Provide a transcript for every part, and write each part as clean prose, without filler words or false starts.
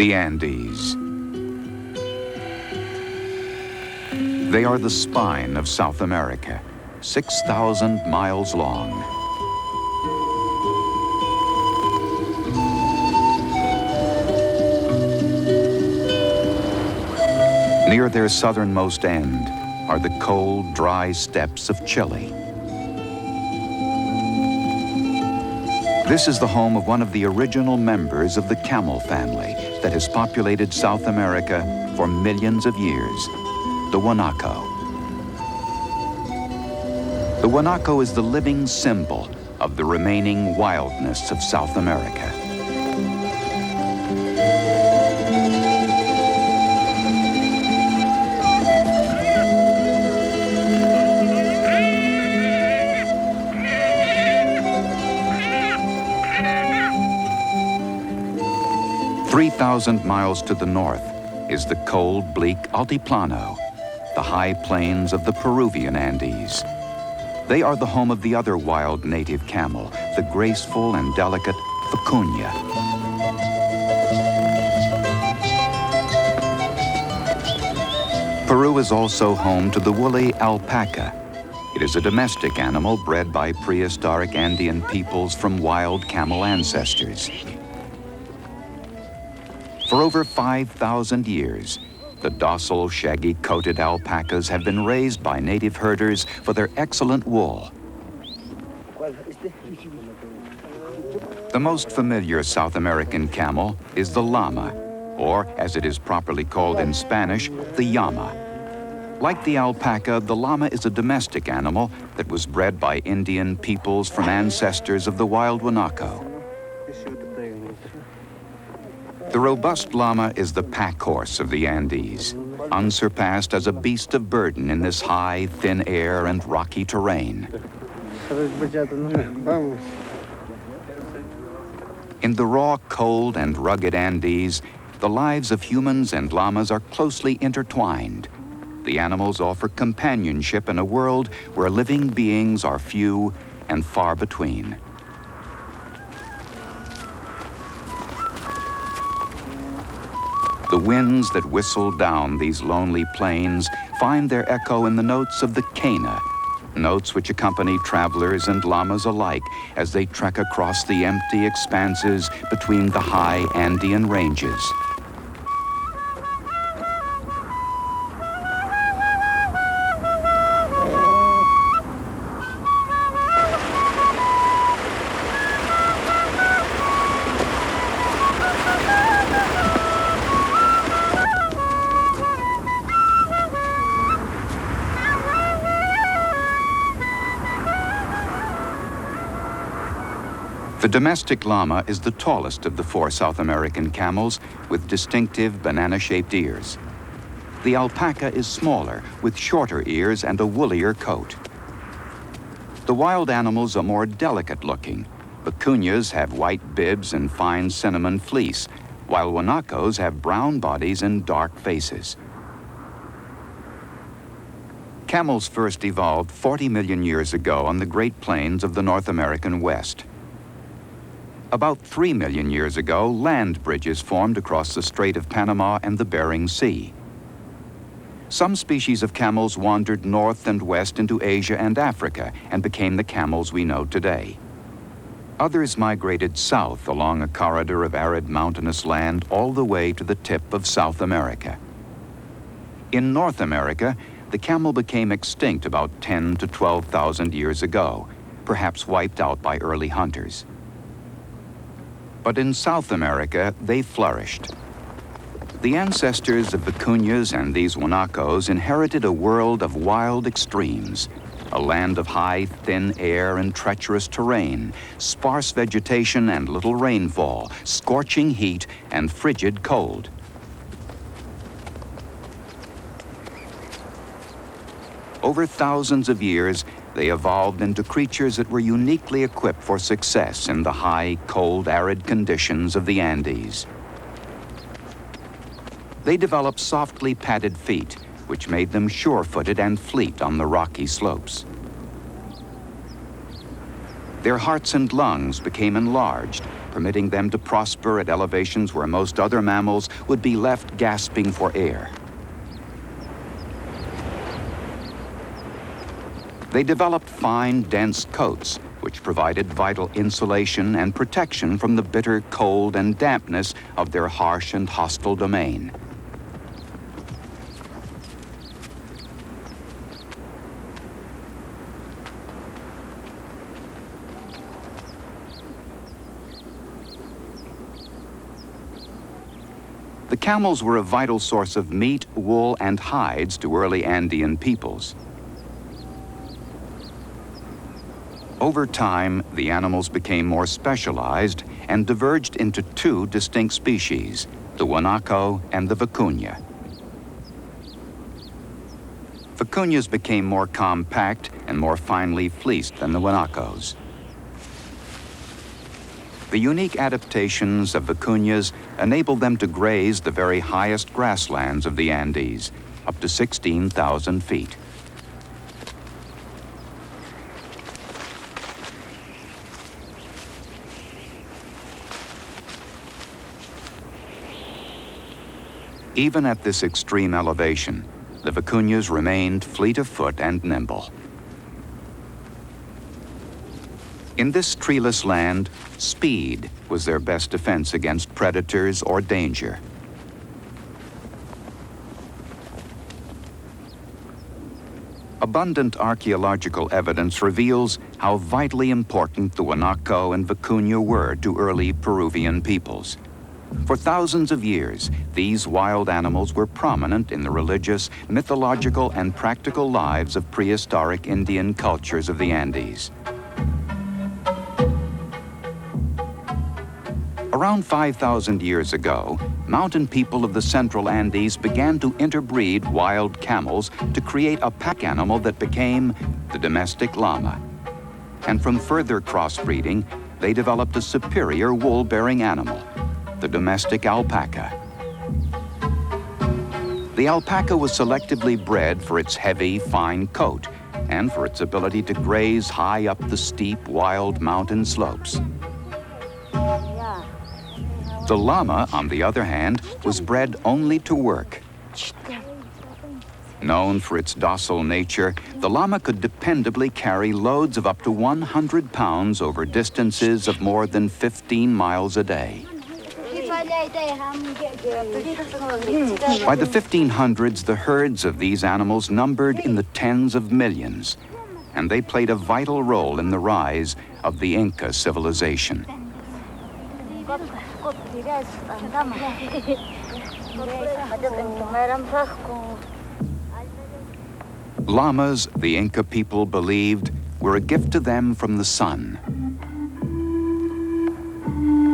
The Andes. They are the spine of South America, 6,000 miles long. Near their southernmost end are the cold, dry steppes of Chile. This is the home of one of the original members of the camel family that has populated South America for millions of years, the guanaco. The guanaco is the living symbol of the remaining wildness of South America. 3,000 miles to the north is the cold, bleak Altiplano, the high plains of the Peruvian Andes. They are the home of the other wild native camel, the graceful and delicate vicuna. Peru is also home to the woolly alpaca. It is a domestic animal bred by prehistoric Andean peoples from wild camel ancestors. For over 5,000 years, the docile, shaggy-coated alpacas have been raised by native herders for their excellent wool. The most familiar South American camel is the llama, or as it is properly called in Spanish, the llama. Like the alpaca, the llama is a domestic animal that was bred by Indian peoples from ancestors of the wild guanaco. The robust llama is the pack horse of the Andes, unsurpassed as a beast of burden in this high, thin air and rocky terrain. In the raw, cold, and rugged Andes, the lives of humans and llamas are closely intertwined. The animals offer companionship in a world where living beings are few and far between. The winds that whistle down these lonely plains find their echo in the notes of the cana, notes which accompany travelers and llamas alike as they trek across the empty expanses between the high Andean ranges. The domestic llama is the tallest of the four South American camels with distinctive banana-shaped ears. The alpaca is smaller with shorter ears and a woollier coat. The wild animals are more delicate looking. Vicunas have white bibs and fine cinnamon fleece, while guanacos have brown bodies and dark faces. Camels first evolved 40 million years ago on the Great Plains of the North American West. About 3 million years ago, land bridges formed across the Strait of Panama and the Bering Sea. Some species of camels wandered north and west into Asia and Africa and became the camels we know today. Others migrated south along a corridor of arid mountainous land all the way to the tip of South America. In North America, the camel became extinct about 10 to 12,000 years ago, perhaps wiped out by early hunters. But in South America, they flourished. The ancestors of vicunas and these guanacos inherited a world of wild extremes, a land of high, thin air and treacherous terrain, sparse vegetation and little rainfall, scorching heat and frigid cold. Over thousands of years, they evolved into creatures that were uniquely equipped for success in the high, cold, arid conditions of the Andes. They developed softly padded feet, which made them sure-footed and fleet on the rocky slopes. Their hearts and lungs became enlarged, permitting them to prosper at elevations where most other mammals would be left gasping for air. They developed fine, dense coats, which provided vital insulation and protection from the bitter cold and dampness of their harsh and hostile domain. The camels were a vital source of meat, wool, and hides to early Andean peoples. Over time, the animals became more specialized and diverged into two distinct species, the guanaco and the vicuna. Vicunas became more compact and more finely fleeced than the guanacos. The unique adaptations of vicunas enabled them to graze the very highest grasslands of the Andes, up to 16,000 feet. Even at this extreme elevation, the vicunas remained fleet of foot and nimble. In this treeless land, speed was their best defense against predators or danger. Abundant archaeological evidence reveals how vitally important the guanaco and vicuna were to early Peruvian peoples. For thousands of years, these wild animals were prominent in the religious, mythological, and practical lives of prehistoric Indian cultures of the Andes. Around 5,000 years ago, mountain people of the central Andes began to interbreed wild camels to create a pack animal that became the domestic llama. And from further crossbreeding, they developed a superior wool-bearing animal, the domestic alpaca. The alpaca was selectively bred for its heavy, fine coat and for its ability to graze high up the steep, wild mountain slopes. The llama, on the other hand, was bred only to work. Known for its docile nature, the llama could dependably carry loads of up to 100 pounds over distances of more than 15 miles a day. By the 1500s, the herds of these animals numbered in the tens of millions, and they played a vital role in the rise of the Inca civilization. Llamas, the Inca people believed, were a gift to them from the sun.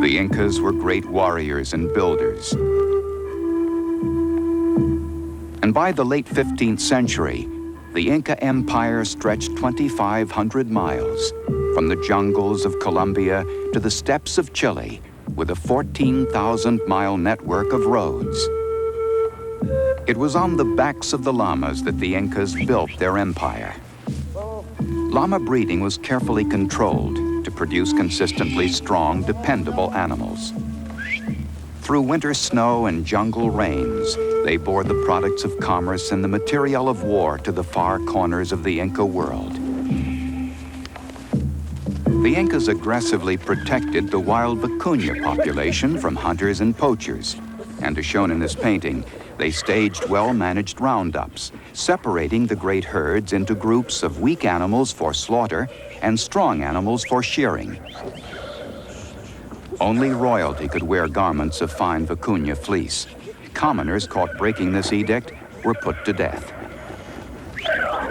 The Incas were great warriors and builders. And by the late 15th century, the Inca Empire stretched 2,500 miles, from the jungles of Colombia to the steppes of Chile, with a 14,000-mile network of roads. It was on the backs of the llamas that the Incas built their empire. Llama breeding was carefully controlled to produce consistently strong, dependable animals. Through winter snow and jungle rains, they bore the products of commerce and the material of war to the far corners of the Inca world. The Incas aggressively protected the wild vicuna population from hunters and poachers, and as shown in this painting, they staged well-managed roundups, separating the great herds into groups of weak animals for slaughter and strong animals for shearing. Only royalty could wear garments of fine vicuna fleece. Commoners caught breaking this edict were put to death.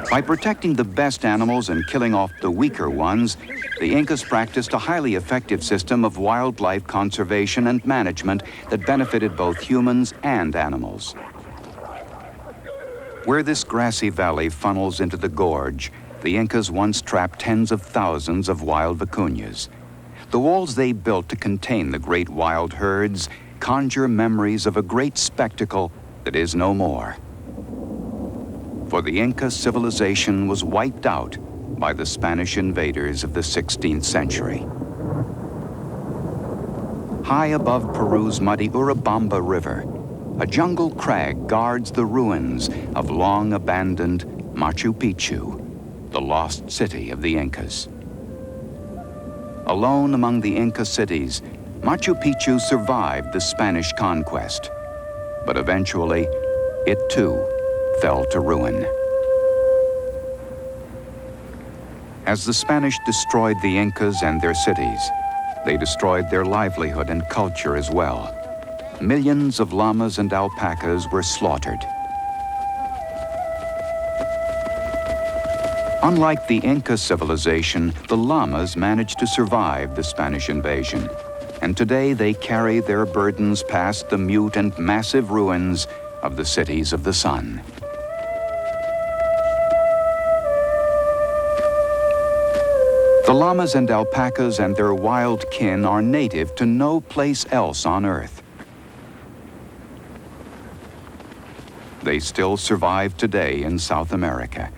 By protecting the best animals and killing off the weaker ones, the Incas practiced a highly effective system of wildlife conservation and management that benefited both humans and animals. Where this grassy valley funnels into the gorge, the Incas once trapped tens of thousands of wild vicunas. The walls they built to contain the great wild herds conjure memories of a great spectacle that is no more. For the Inca civilization was wiped out by the Spanish invaders of the 16th century. High above Peru's muddy Urubamba River, a jungle crag guards the ruins of long-abandoned Machu Picchu, the lost city of the Incas. Alone among the Inca cities, Machu Picchu survived the Spanish conquest, but eventually, it too fell to ruin. As the Spanish destroyed the Incas and their cities, they destroyed their livelihood and culture as well. Millions of llamas and alpacas were slaughtered. Unlike the Inca civilization, the llamas managed to survive the Spanish invasion, and today they carry their burdens past the mute and massive ruins of the cities of the sun. The llamas and alpacas and their wild kin are native to no place else on Earth. They still survive today in South America,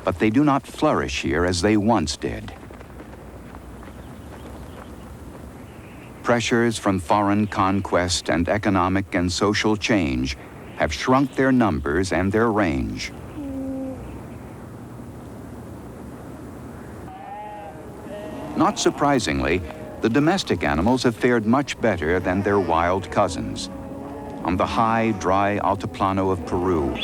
but they do not flourish here as they once did. Pressures from foreign conquest and economic and social change have shrunk their numbers and their range. Not surprisingly, the domestic animals have fared much better than their wild cousins. On the high, dry altiplano of Peru,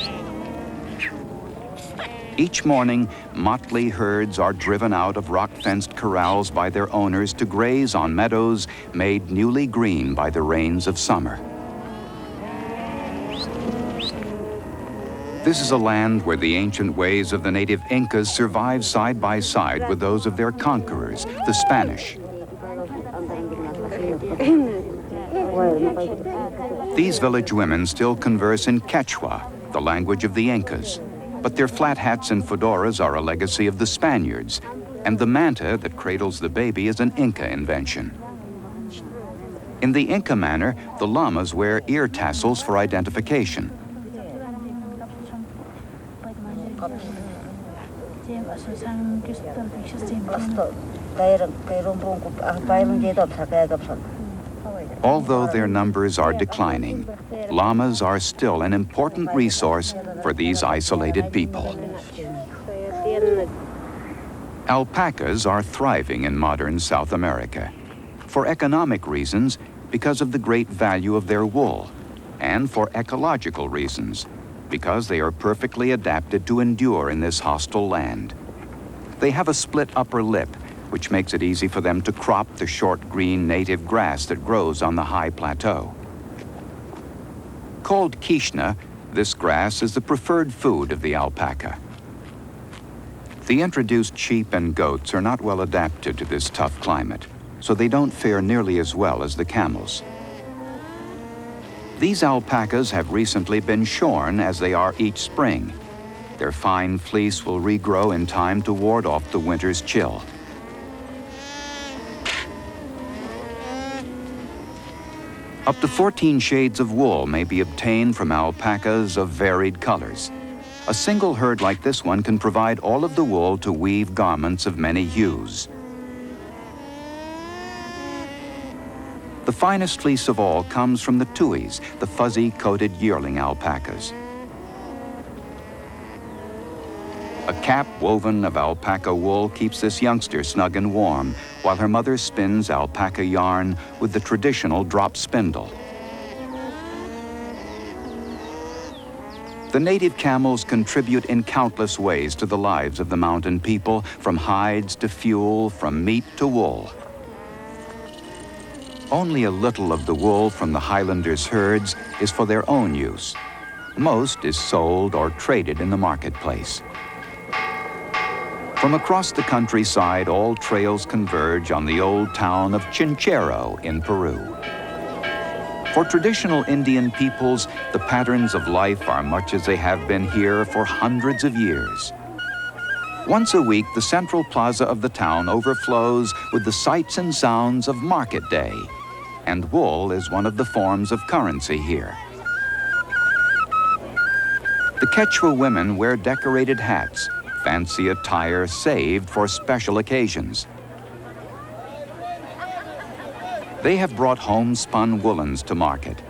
each morning, motley herds are driven out of rock-fenced corrals by their owners to graze on meadows made newly green by the rains of summer. This is a land where the ancient ways of the native Incas survive side by side with those of their conquerors, the Spanish. These village women still converse in Quechua, the language of the Incas, but their flat hats and fedoras are a legacy of the Spaniards, and the manta that cradles the baby is an Inca invention. In the Inca manner, the llamas wear ear tassels for identification. Although their numbers are declining, llamas are still an important resource for these isolated people. Alpacas are thriving in modern South America, for economic reasons because of the great value of their wool, and for ecological reasons because they are perfectly adapted to endure in this hostile land. They have a split upper lip, which makes it easy for them to crop the short green native grass that grows on the high plateau. Called quichna, this grass is the preferred food of the alpaca. The introduced sheep and goats are not well adapted to this tough climate, so they don't fare nearly as well as the camels. These alpacas have recently been shorn as they are each spring. Their fine fleece will regrow in time to ward off the winter's chill. Up to 14 shades of wool may be obtained from alpacas of varied colors. A single herd like this one can provide all of the wool to weave garments of many hues. The finest fleece of all comes from the tuis, the fuzzy-coated yearling alpacas. A cap woven of alpaca wool keeps this youngster snug and warm, while her mother spins alpaca yarn with the traditional drop spindle. The native camels contribute in countless ways to the lives of the mountain people, from hides to fuel, from meat to wool. Only a little of the wool from the Highlanders' herds is for their own use. Most is sold or traded in the marketplace. From across the countryside, all trails converge on the old town of Chinchero in Peru. For traditional Indian peoples, the patterns of life are much as they have been here for hundreds of years. Once a week, the central plaza of the town overflows with the sights and sounds of market day, and wool is one of the forms of currency here. The Quechua women wear decorated hats, fancy attire saved for special occasions. They have brought homespun woolens to market,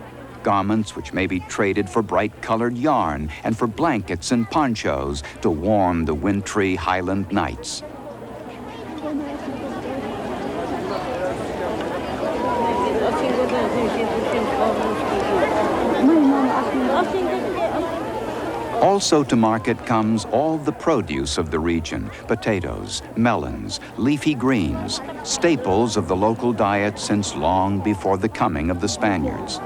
garments which may be traded for bright-colored yarn and for blankets and ponchos to warm the wintry highland nights. Also to market comes all the produce of the region: potatoes, melons, leafy greens, staples of the local diet since long before the coming of the Spaniards.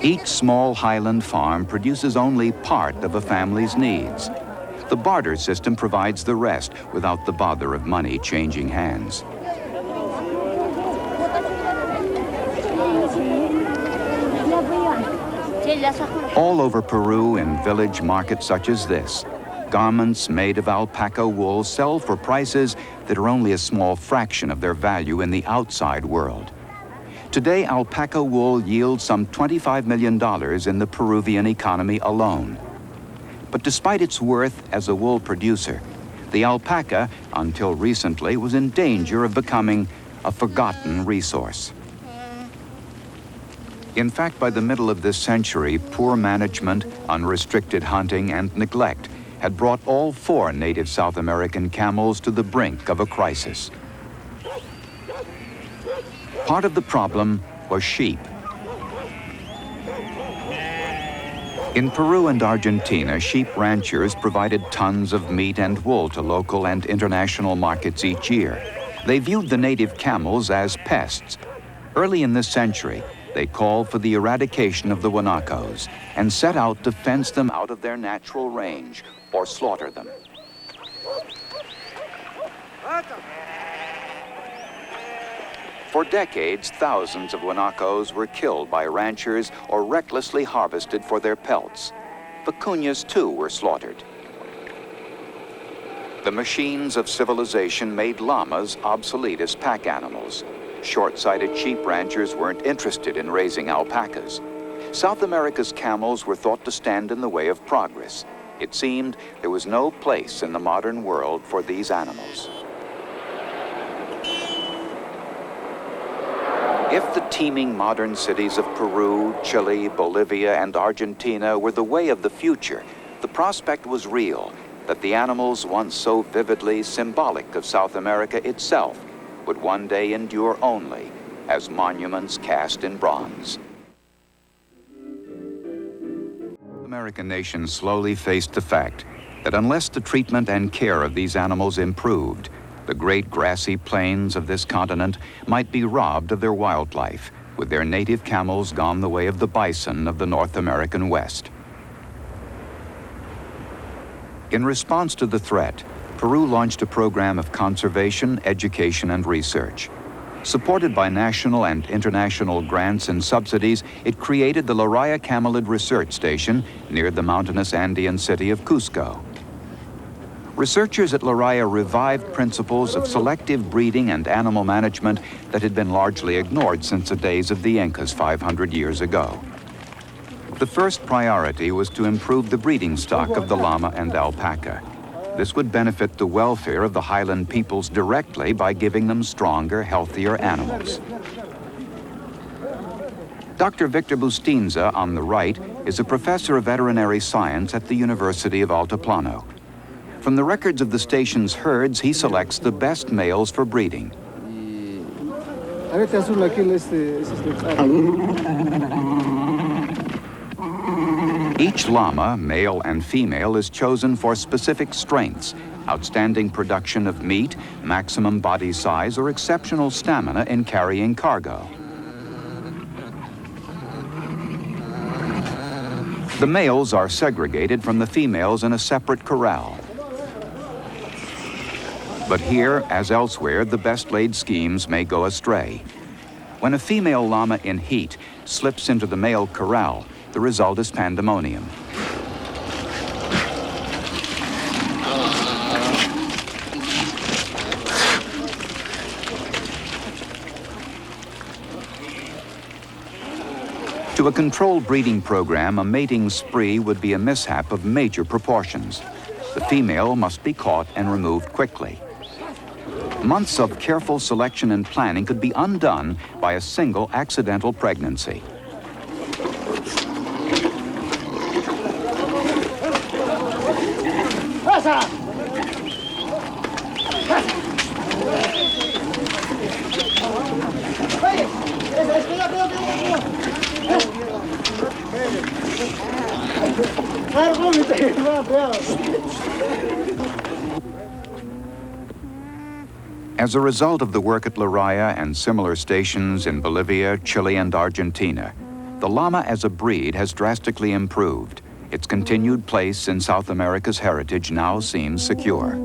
Each small highland farm produces only part of a family's needs. The barter system provides the rest without the bother of money changing hands. All over Peru, in village markets such as this, garments made of alpaca wool sell for prices that are only a small fraction of their value in the outside world. Today, alpaca wool yields some $25 million in the Peruvian economy alone. But despite its worth as a wool producer, the alpaca, until recently, was in danger of becoming a forgotten resource. In fact, by the middle of this century, poor management, unrestricted hunting, and neglect had brought all 4 native South American camels to the brink of a crisis. Part of the problem was sheep. In Peru and Argentina, sheep ranchers provided tons of meat and wool to local and international markets each year. They viewed the native camels as pests. Early in this century, they called for the eradication of the guanacos and set out to fence them out of their natural range or slaughter them. For decades, thousands of guanacos were killed by ranchers or recklessly harvested for their pelts. Vicunas, too, were slaughtered. The machines of civilization made llamas obsolete as pack animals. Short-sighted sheep ranchers weren't interested in raising alpacas. South America's camels were thought to stand in the way of progress. It seemed there was no place in the modern world for these animals. If the teeming modern cities of Peru, Chile, Bolivia, and Argentina were the way of the future, the prospect was real that the animals once so vividly symbolic of South America itself would one day endure only as monuments cast in bronze. American nations slowly faced the fact that unless the treatment and care of these animals improved, the great grassy plains of this continent might be robbed of their wildlife, with their native camels gone the way of the bison of the North American West. In response to the threat, Peru launched a program of conservation, education, and research. Supported by national and international grants and subsidies, it created the Llamas Camelid Research Station near the mountainous Andean city of Cusco. Researchers at Llamas revived principles of selective breeding and animal management that had been largely ignored since the days of the Incas 500 years ago. The first priority was to improve the breeding stock of the llama and alpaca. This would benefit the welfare of the highland peoples directly by giving them stronger, healthier animals. Dr. Victor Bustinza, on the right, is a professor of veterinary science at the University of Altiplano. From the records of the station's herds, he selects the best males for breeding. Each llama, male and female, is chosen for specific strengths: outstanding production of meat, maximum body size, or exceptional stamina in carrying cargo. The males are segregated from the females in a separate corral. But here, as elsewhere, the best-laid schemes may go astray. When a female llama in heat slips into the male corral, the result is pandemonium. To a controlled breeding program, a mating spree would be a mishap of major proportions. The female must be caught and removed quickly. Months of careful selection and planning could be undone by a single accidental pregnancy. As a result of the work at La Raya and similar stations in Bolivia, Chile, and Argentina, the llama as a breed has drastically improved. Its continued place in South America's heritage now seems secure.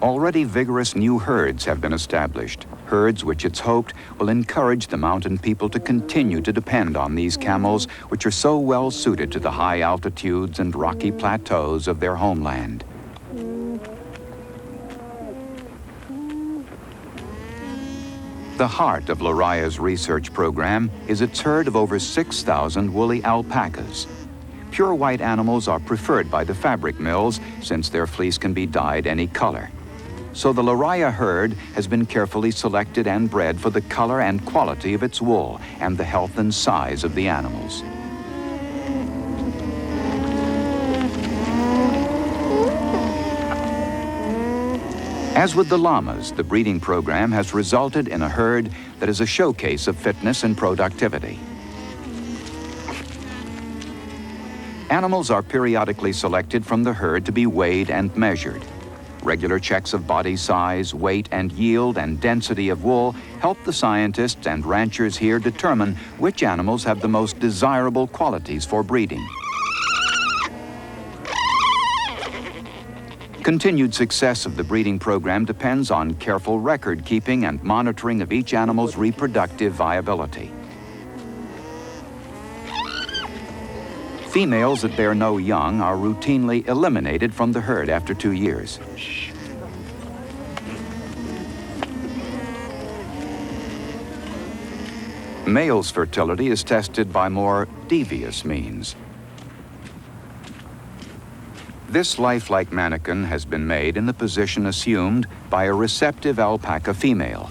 Already vigorous new herds have been established, herds which it's hoped will encourage the mountain people to continue to depend on these camels, which are so well suited to the high altitudes and rocky plateaus of their homeland. The heart of La Raya's research program is its herd of over 6,000 woolly alpacas. Pure white animals are preferred by the fabric mills since their fleece can be dyed any color. So the La Raya herd has been carefully selected and bred for the color and quality of its wool and the health and size of the animals. As with the llamas, the breeding program has resulted in a herd that is a showcase of fitness and productivity. Animals are periodically selected from the herd to be weighed and measured. Regular checks of body size, weight, and yield and density of wool help the scientists and ranchers here determine which animals have the most desirable qualities for breeding. Continued success of the breeding program depends on careful record keeping and monitoring of each animal's reproductive viability. Females that bear no young are routinely eliminated from the herd after 2 years. Males' fertility is tested by more devious means. This lifelike mannequin has been made in the position assumed by a receptive alpaca female.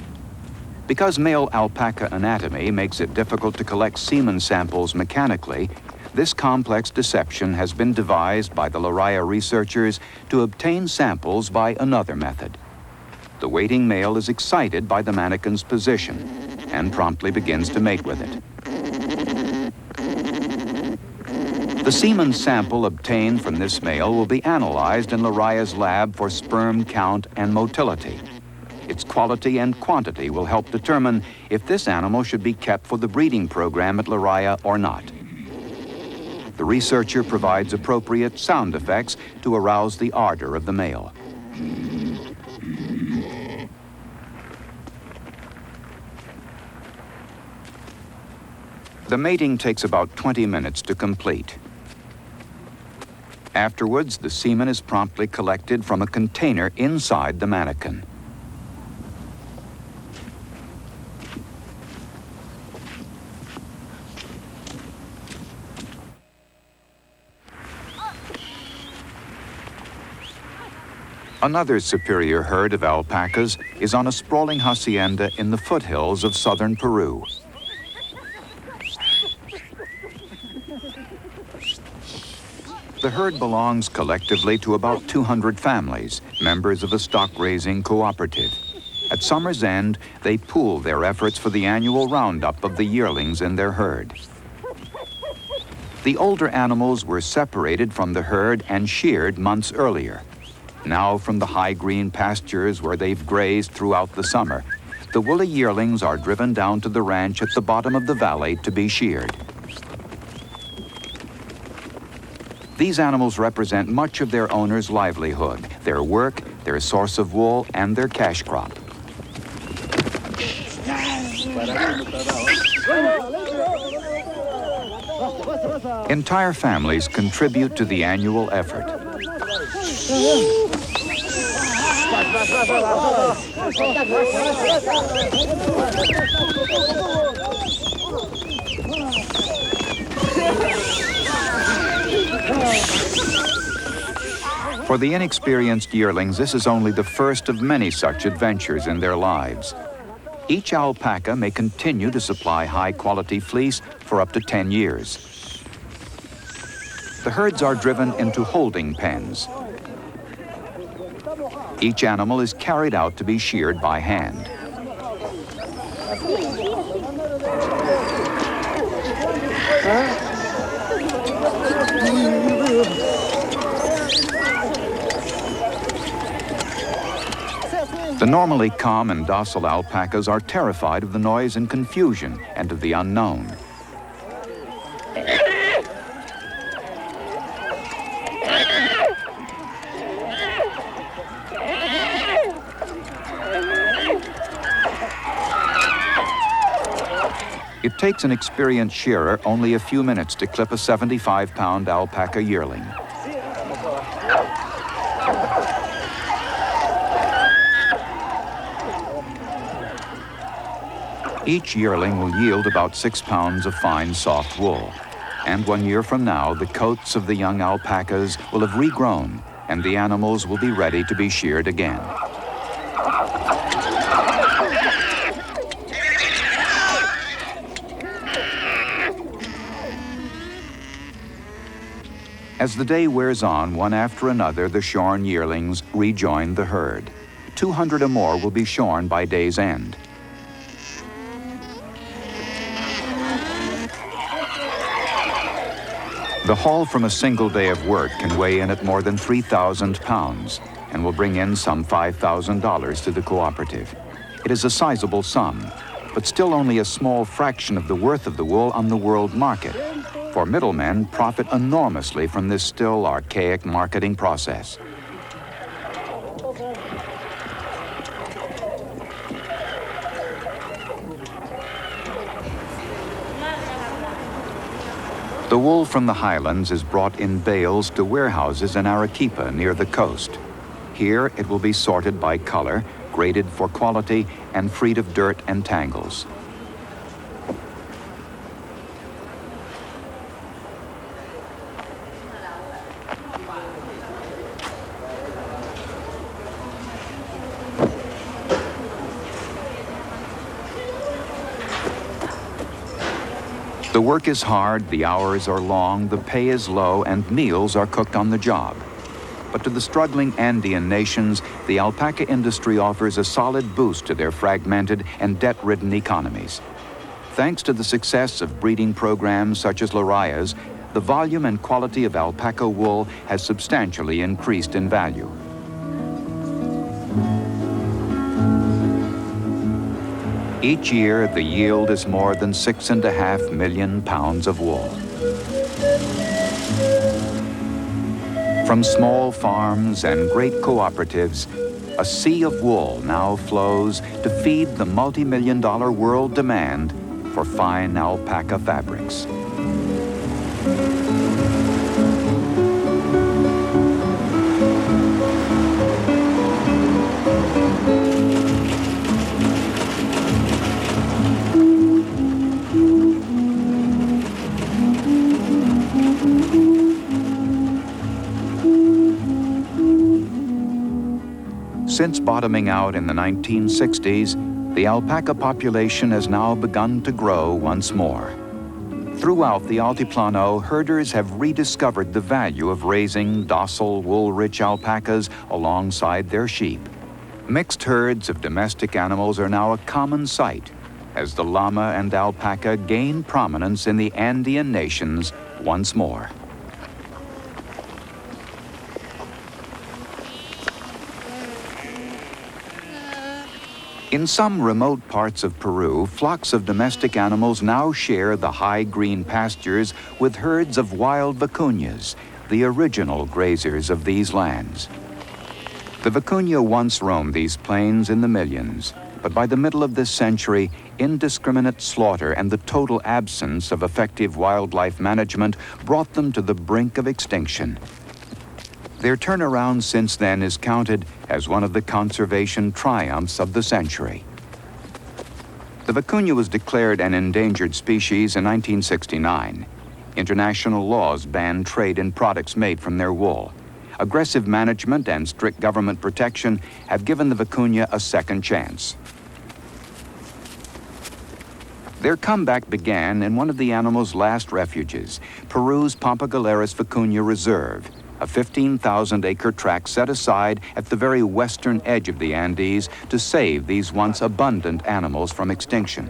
Because male alpaca anatomy makes it difficult to collect semen samples mechanically, this complex deception has been devised by the La Raya researchers to obtain samples by another method. The waiting male is excited by the mannequin's position and promptly begins to mate with it. The semen sample obtained from this male will be analyzed in La Raya's lab for sperm count and motility. Its quality and quantity will help determine if this animal should be kept for the breeding program at La Raya or not. The researcher provides appropriate sound effects to arouse the ardor of the male. The mating takes about 20 minutes to complete. Afterwards, the semen is promptly collected from a container inside the mannequin. Another superior herd of alpacas is on a sprawling hacienda in the foothills of southern Peru. The herd belongs collectively to about 200 families, members of a stock-raising cooperative. At summer's end, they pool their efforts for the annual roundup of the yearlings in their herd. The older animals were separated from the herd and sheared months earlier. Now, from the high green pastures where they've grazed throughout the summer, the woolly yearlings are driven down to the ranch at the bottom of the valley to be sheared. These animals represent much of their owner's livelihood, their work, their source of wool, and their cash crop. Entire families contribute to the annual effort. For the inexperienced yearlings, this is only the first of many such adventures in their lives. Each alpaca may continue to supply high-quality fleece for up to 10 years. The herds are driven into holding pens. Each animal is carried out to be sheared by hand. The normally calm and docile alpacas are terrified of the noise and confusion and of the unknown. It takes an experienced shearer only a few minutes to clip a 75-pound alpaca yearling. Each yearling will yield about 6 pounds of fine, soft wool. And 1 year from now, the coats of the young alpacas will have regrown, and the animals will be ready to be sheared again. As the day wears on, one after another, the shorn yearlings rejoin the herd. 200 or more will be shorn by day's end. The haul from a single day of work can weigh in at more than 3,000 pounds and will bring in some $5,000 to the cooperative. It is a sizable sum, but still only a small fraction of the worth of the wool on the world market. For middlemen profit enormously from this still archaic marketing process. The wool from the highlands is brought in bales to warehouses in Arequipa near the coast. Here it will be sorted by color, graded for quality, and freed of dirt and tangles. The work is hard, the hours are long, the pay is low, and meals are cooked on the job. But to the struggling Andean nations, the alpaca industry offers a solid boost to their fragmented and debt-ridden economies. Thanks to the success of breeding programs such as Laria's, the volume and quality of alpaca wool has substantially increased in value. Each year, the yield is more than 6.5 million pounds of wool. From small farms and great cooperatives, a sea of wool now flows to feed the multi-million-dollar world demand for fine alpaca fabrics. Since bottoming out in the 1960s, the alpaca population has now begun to grow once more. Throughout the Altiplano, herders have rediscovered the value of raising docile, wool-rich alpacas alongside their sheep. Mixed herds of domestic animals are now a common sight as the llama and alpaca gain prominence in the Andean nations once more. In some remote parts of Peru, flocks of domestic animals now share the high green pastures with herds of wild vicunas, the original grazers of these lands. The vicuna once roamed these plains in the millions, but by the middle of this century, indiscriminate slaughter and the total absence of effective wildlife management brought them to the brink of extinction. Their turnaround since then is counted as one of the conservation triumphs of the century. The vicuna was declared an endangered species in 1969. International laws banned trade in products made from their wool. aggressive management and strict government protection have given the vicuna a second chance. Their comeback began in one of the animal's last refuges, Peru's Pampagaleras Vicuna Reserve, a 15,000-acre tract set aside at the very western edge of the Andes to save these once abundant animals from extinction.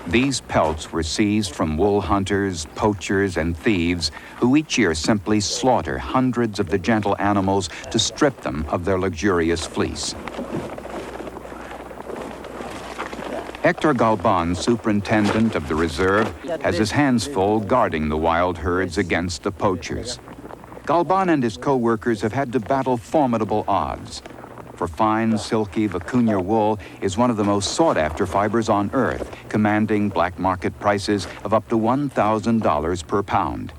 These pelts were seized from wool hunters, poachers, and thieves who each year simply slaughter hundreds of the gentle animals to strip them of their luxurious fleece. Hector Galban, superintendent of the reserve, has his hands full guarding the wild herds against the poachers. Galban and his co-workers have had to battle formidable odds. For fine, silky vicuna wool is one of the most sought-after fibers on Earth, commanding black market prices of up to $1,000 per pound.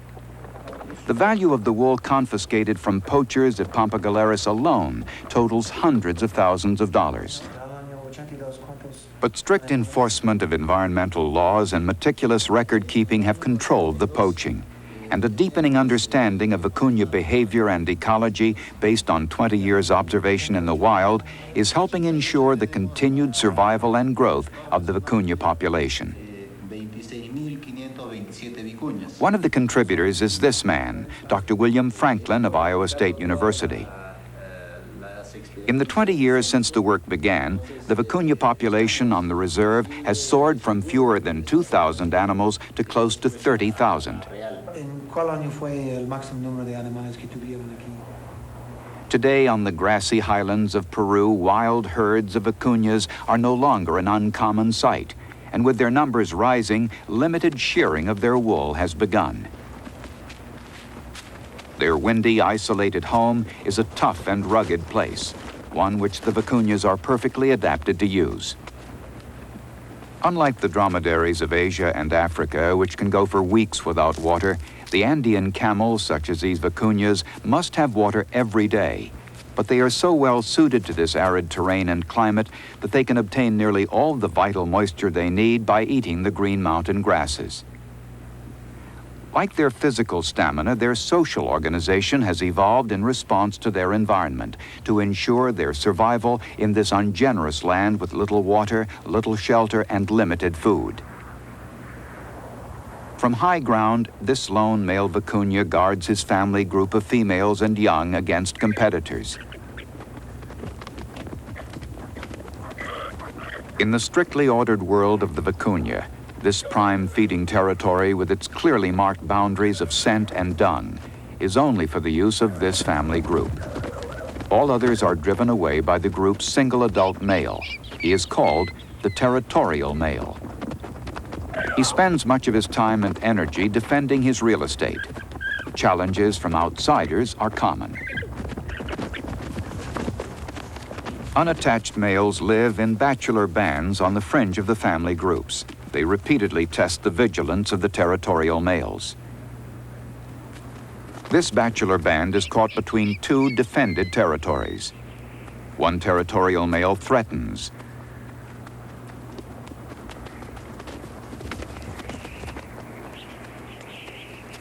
The value of the wool confiscated from poachers at Pampagaleras alone totals hundreds of thousands of dollars. But strict enforcement of environmental laws and meticulous record-keeping have controlled the poaching. And a deepening understanding of vicuna behavior and ecology based on 20 years' observation in the wild is helping ensure the continued survival and growth of the vicuna population. One of the contributors is this man, Dr. William Franklin of Iowa State University. In the 20 years since the work began, the vicuna population on the reserve has soared from fewer than 2,000 animals to close to 30,000. Today, on the grassy highlands of Peru, wild herds of vicunas are no longer an uncommon sight, and with their numbers rising, limited shearing of their wool has begun. Their windy, isolated home is a tough and rugged place, one which the vicunas are perfectly adapted to use. Unlike the dromedaries of Asia and Africa, which can go for weeks without water, the Andean camels, such as these vicunas, must have water every day. But they are so well suited to this arid terrain and climate that they can obtain nearly all the vital moisture they need by eating the green mountain grasses. Like their physical stamina, their social organization has evolved in response to their environment to ensure their survival in this ungenerous land with little water, little shelter, and limited food. From high ground, this lone male vicuna guards his family group of females and young against competitors. In the strictly ordered world of the vicuna, this prime feeding territory with its clearly marked boundaries of scent and dung is only for the use of this family group. All others are driven away by the group's single adult male. He is called the territorial male. He spends much of his time and energy defending his real estate. Challenges from outsiders are common. Unattached males live in bachelor bands on the fringe of the family groups. They repeatedly test the vigilance of the territorial males. This bachelor band is caught between two defended territories. One territorial male threatens.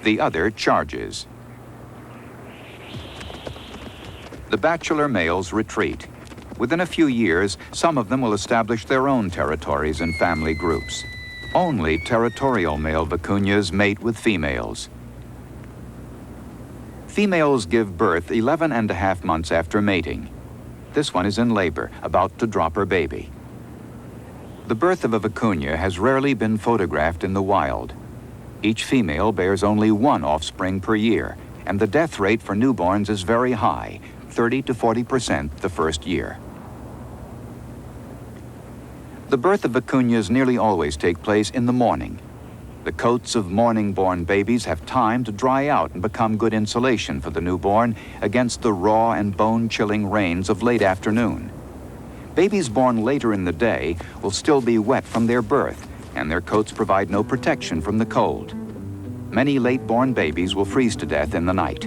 The other charges. The bachelor males retreat. Within a few years, some of them will establish their own territories and family groups. Only territorial male vicunas mate with females. Females give birth 11 and a half months after mating. This one is in labor, about to drop her baby. The birth of a vicuna has rarely been photographed in the wild. Each female bears only one offspring per year, and the death rate for newborns is very high, 30 to 40% the first year. The birth of vicunas nearly always take place in the morning. The coats of morning-born babies have time to dry out and become good insulation for the newborn against the raw and bone-chilling rains of late afternoon. Babies born later in the day will still be wet from their birth, and their coats provide no protection from the cold. Many late-born babies will freeze to death in the night.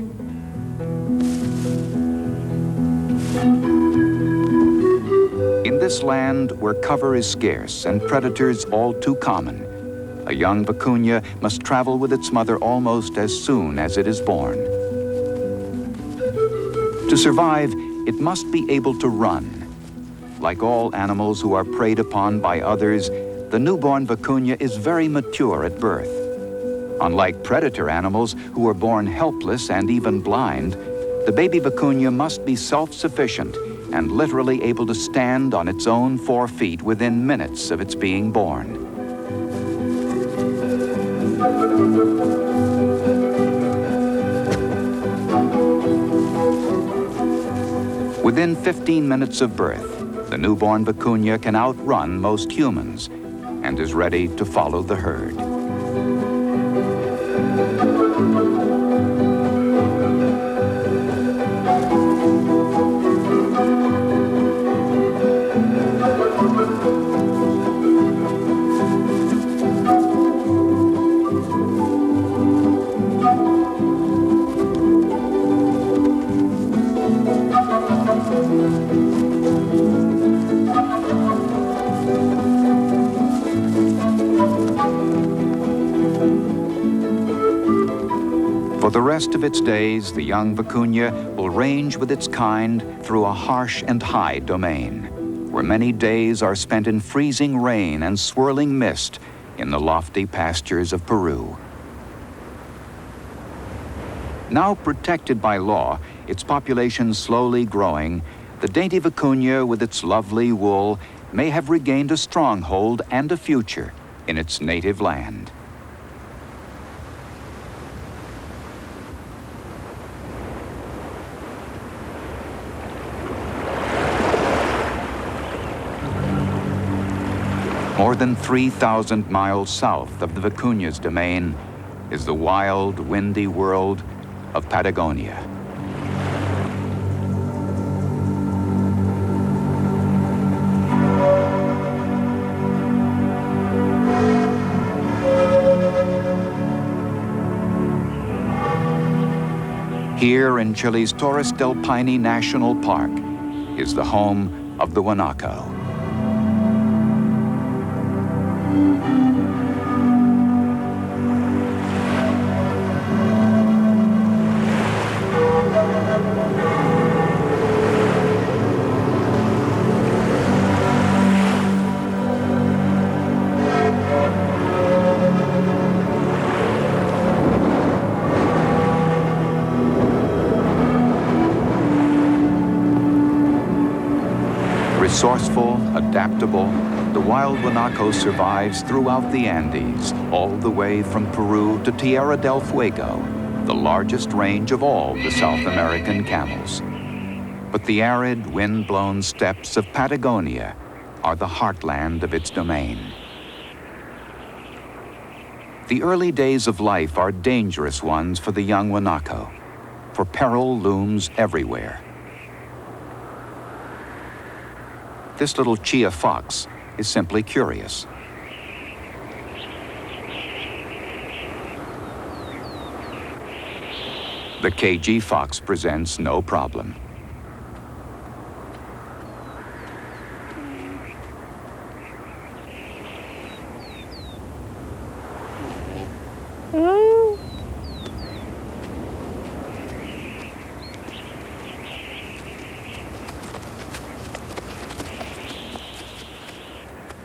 In this land where cover is scarce and predators all too common, a young vicuna must travel with its mother almost as soon as it is born. To survive, it must be able to run. Like all animals who are preyed upon by others, the newborn vicuña is very mature at birth. Unlike predator animals who are born helpless and even blind, the baby vicuña must be self-sufficient and literally able to stand on its own 4 feet within minutes of its being born. Within 15 minutes of birth, the newborn vicuña can outrun most humans and is ready to follow the herd. For the rest of its days, the young vicuña will range with its kind through a harsh and high domain, where many days are spent in freezing rain and swirling mist in the lofty pastures of Peru. Now protected by law, its population slowly growing, the dainty vicuña with its lovely wool may have regained a stronghold and a future in its native land. More than 3,000 miles south of the vicuña's domain is the wild, windy world of Patagonia. Here in Chile's Torres del Paine National Park is the home of the guanaco. Resourceful, adaptable, the wild guanaco survives throughout the Andes, all the way from Peru to Tierra del Fuego, the largest range of all the South American camels. But the arid, wind-blown steppes of Patagonia are the heartland of its domain. The early days of life are dangerous ones for the young guanaco, for peril looms everywhere. This little chia fox is simply curious. The KG fox presents no problem.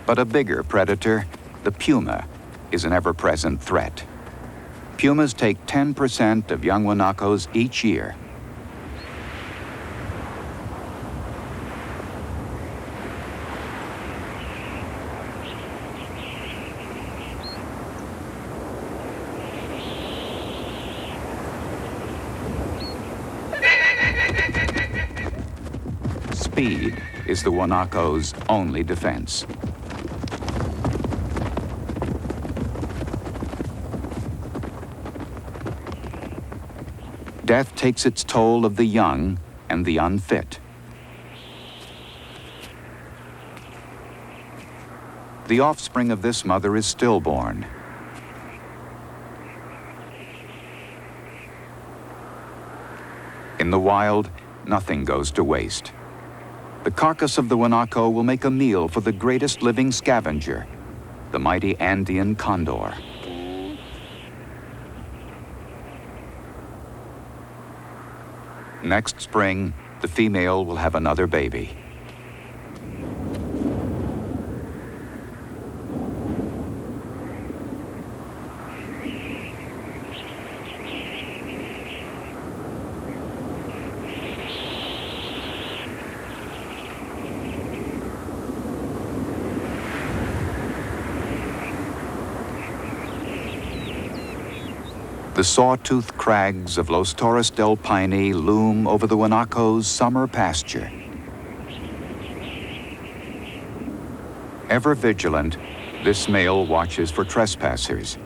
But a bigger predator, the puma, is an ever-present threat. Pumas take 10% of young guanacos each year. Speed is the guanaco's only defense. Death takes its toll of the young and the unfit. The offspring of this mother is stillborn. In the wild, nothing goes to waste. The carcass of the guanaco will make a meal for the greatest living scavenger, the mighty Andean condor. Next spring, the female will have another baby. The sawtooth crags of Los Torres del Paine loom over the guanaco's summer pasture. Ever vigilant, this male watches for trespassers.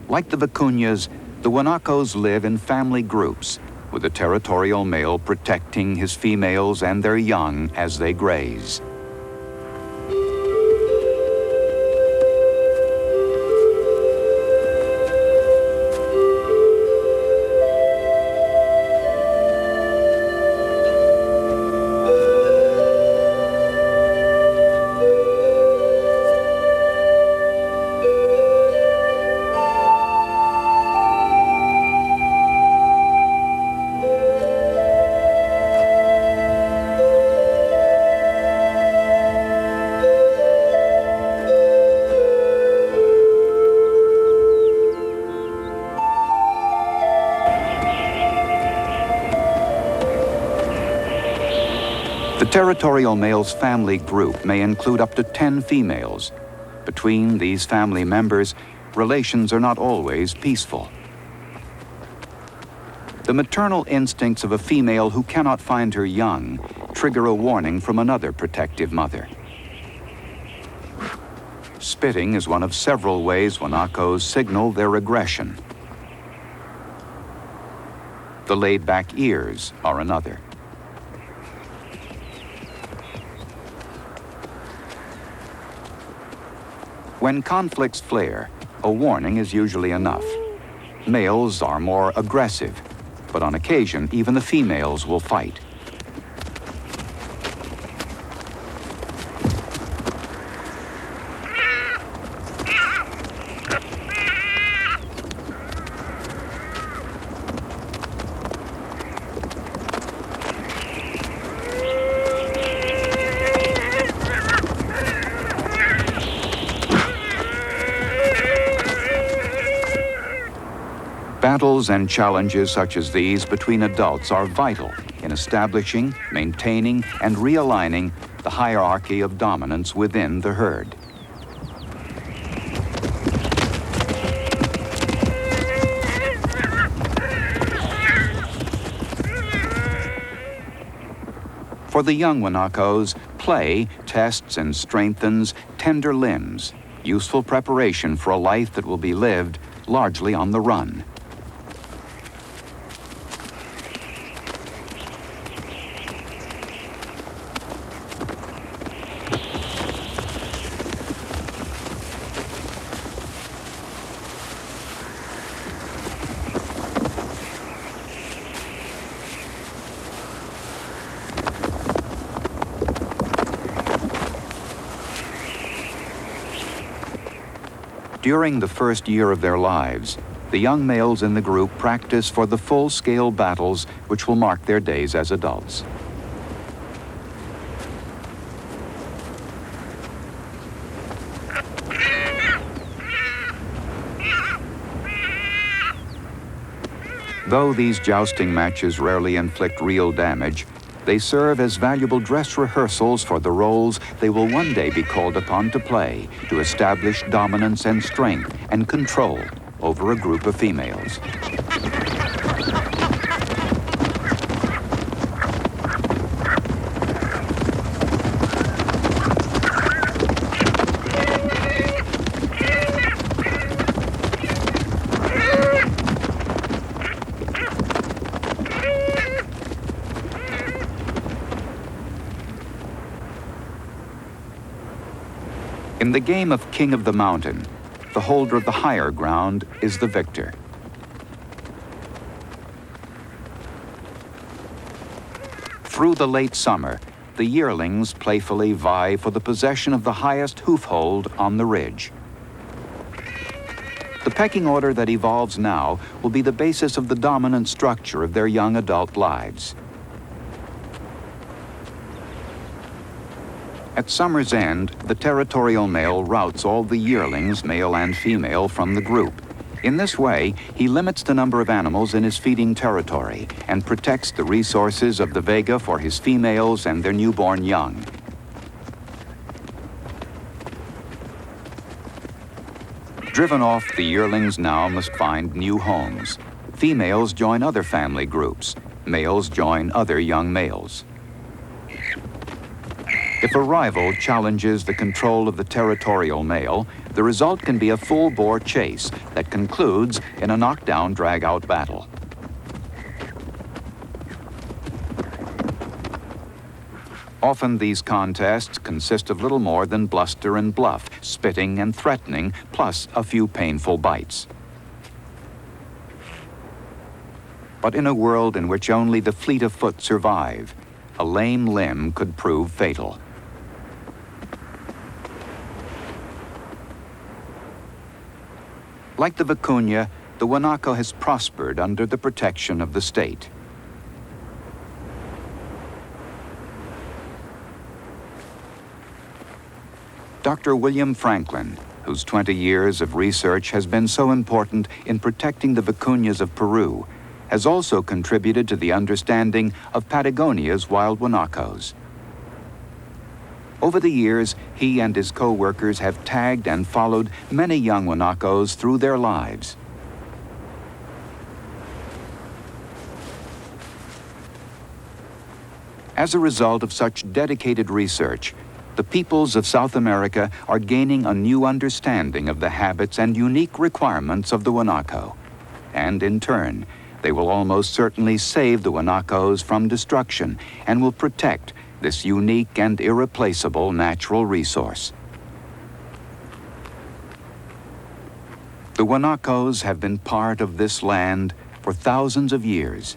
Like the vicunas, the guanacos live in family groups, with the territorial male protecting his females and their young as they graze. The territorial male's family group may include up to 10 females. Between these family members, relations are not always peaceful. The maternal instincts of a female who cannot find her young trigger a warning from another protective mother. Spitting is one of several ways guanacos signal their aggression. The laid-back ears are another. When conflicts flare, a warning is usually enough. Males are more aggressive, but on occasion, even the females will fight. Battles and challenges such as these between adults are vital in establishing, maintaining, and realigning the hierarchy of dominance within the herd. For the young guanacos, play tests and strengthens tender limbs, useful preparation for a life that will be lived largely on the run. During the first year of their lives, the young males in the group practice for the full-scale battles which will mark their days as adults. Though these jousting matches rarely inflict real damage, they serve as valuable dress rehearsals for the roles they will one day be called upon to play to establish dominance and strength and control over a group of females. In the game of King of the Mountain, the holder of the higher ground is the victor. Through the late summer, the yearlings playfully vie for the possession of the highest hoofhold on the ridge. The pecking order that evolves now will be the basis of the dominant structure of their young adult lives. At summer's end, the territorial male routs all the yearlings, male and female, from the group. In this way, he limits the number of animals in his feeding territory and protects the resources of the vega for his females and their newborn young. Driven off, the yearlings now must find new homes. Females join other family groups. Males join other young males. If a rival challenges the control of the territorial male, the result can be a full-bore chase that concludes in a knockdown, drag-out battle. Often these contests consist of little more than bluster and bluff, spitting and threatening, plus a few painful bites. But in a world in which only the fleet of foot survive, a lame limb could prove fatal. Like the vicuna, the guanaco has prospered under the protection of the state. Dr. William Franklin, whose 20 years of research has been so important in protecting the vicunas of Peru, has also contributed to the understanding of Patagonia's wild guanacos. Over the years, he and his co-workers have tagged and followed many young guanacos through their lives. As a result of such dedicated research, the peoples of South America are gaining a new understanding of the habits and unique requirements of the guanaco. And in turn, they will almost certainly save the guanacos from destruction and will protect this unique and irreplaceable natural resource. The guanacos have been part of this land for thousands of years.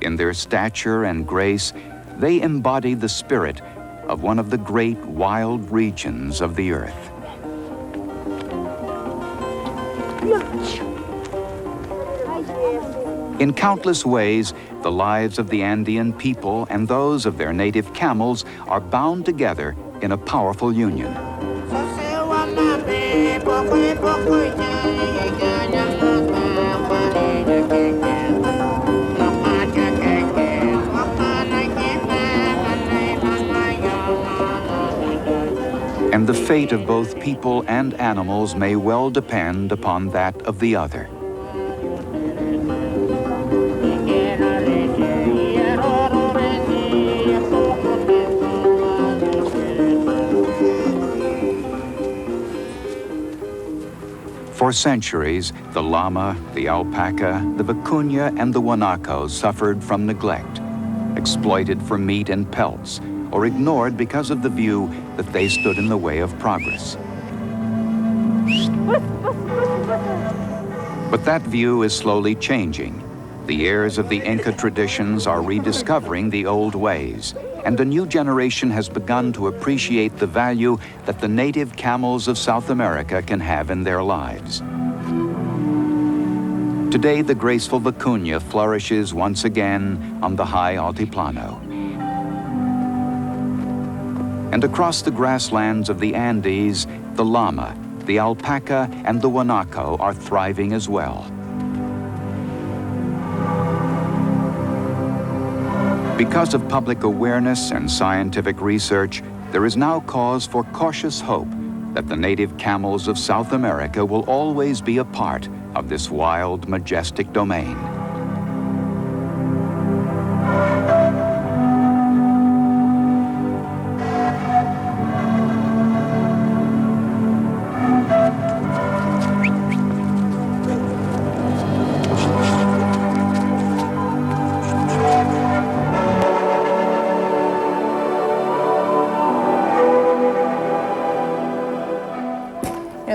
In their stature and grace, they embody the spirit of one of the great wild regions of the earth. In countless ways, the lives of the Andean people and those of their native camels are bound together in a powerful union. And the fate of both people and animals may well depend upon that of the other. For centuries, the llama, the alpaca, the vicuna, and the guanaco suffered from neglect, exploited for meat and pelts, or ignored because of the view that they stood in the way of progress. But that view is slowly changing. The heirs of the Inca traditions are rediscovering the old ways, and a new generation has begun to appreciate the value that the native camels of South America can have in their lives. Today, the graceful vicuna flourishes once again on the high Altiplano. And across the grasslands of the Andes, the llama, the alpaca, and the guanaco are thriving as well. Because of public awareness and scientific research, there is now cause for cautious hope that the native camels of South America will always be a part of this wild, majestic domain.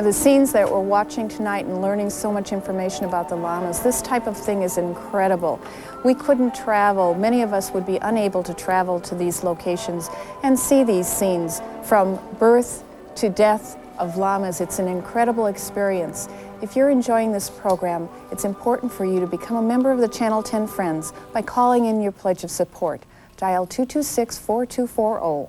The scenes that we're watching tonight and learning so much information about the llamas, this type of thing is incredible. We couldn't travel, many of us would be unable to travel to these locations and see these scenes from birth to death of llamas. It's an incredible experience. If you're enjoying this program, it's important for you to become a member of the Channel 10 Friends by calling in your pledge of support. Dial 226-4240.